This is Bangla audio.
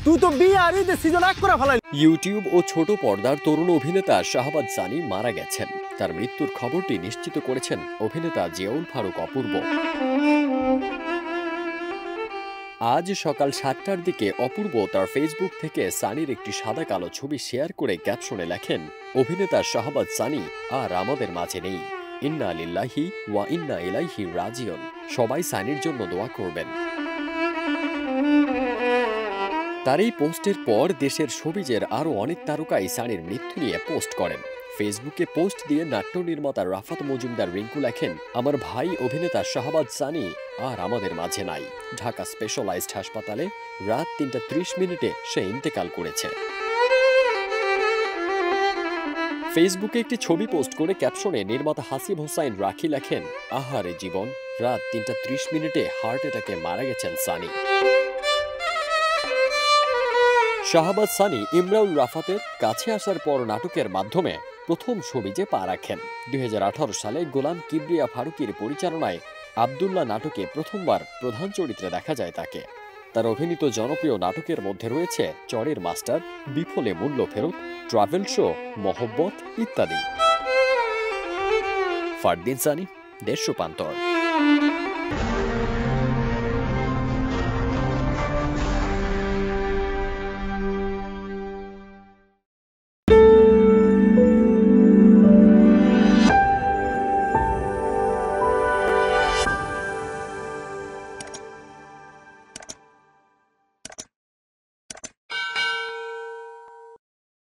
তুই তো বিয়ে আর ঈদের সিজন এক করে ফেলাই। ইউটিউব ও ছোট পর্দার তরুণ অভিনেতা শাহবাজ সানি মারা গেছেন। তার মৃত্যুর খবরটি নিশ্চিত করেছেন অভিনেতা জিয়াউল ফারুক অপূর্ব। আজ সকাল 7টার দিকে অপূর্ব তার ফেসবুক থেকে সানির একটি সাদা কালো ছবি শেয়ার করে ক্যাপশনে লেখেন, অভিনেতা শাহবাজ সানি আর আমাদের মাঝে নেই। ইন্না লিল্লাহি ওয়া ইন্না ইলাইহি রাজিউন। সবাই সানির জন্য দোয়া করবেন। তার এই পোস্টের পর দেশের শোবিজের আরও অনেক তারকাই সানির মৃত্যু নিয়ে পোস্ট করেন। ফেসবুকে পোস্ট দিয়ে নাট্য নির্মাতা রাফাত মজুমদার রিঙ্কু লেখেন, আমার ভাই অভিনেতা শাহবাজ সানি আর আমাদের মাঝে নাই। ঢাকা স্পেশালাইজড হাসপাতালে রাত ৩টা ৩০ মিনিটে সে ইন্তেকাল করেছে। ফেসবুকে একটি ছবি পোস্ট করে ক্যাপশনে নির্মাতা হাসিব হোসাইন রাখি লেখেন, আহারে জীবন, রাত ৩টা ৩০ মিনিটে হার্ট অ্যাটাকে মারা গেছেন সানি। শাহবাজ সানি ইমরাউল রাফাতের কাছে আসার পর নাটকের মাধ্যমে প্রথম শোবিজে পা রাখেন। ২০১৮ সালে গোলাম কিবরিয়া ফারুকির পরিচালনায় আব্দুল্লাহ নাটকে প্রথমবার প্রধান চরিত্রে দেখা যায় তাকে। তার অভিনীত জনপ্রিয় নাটকের মধ্যে রয়েছে চরের মাস্টার, বিফলে মূল্য ফেরত, ট্রাভেল শো, মহব্বত ইত্যাদি। ফারদিন সানি, দেশ রূপান্তর।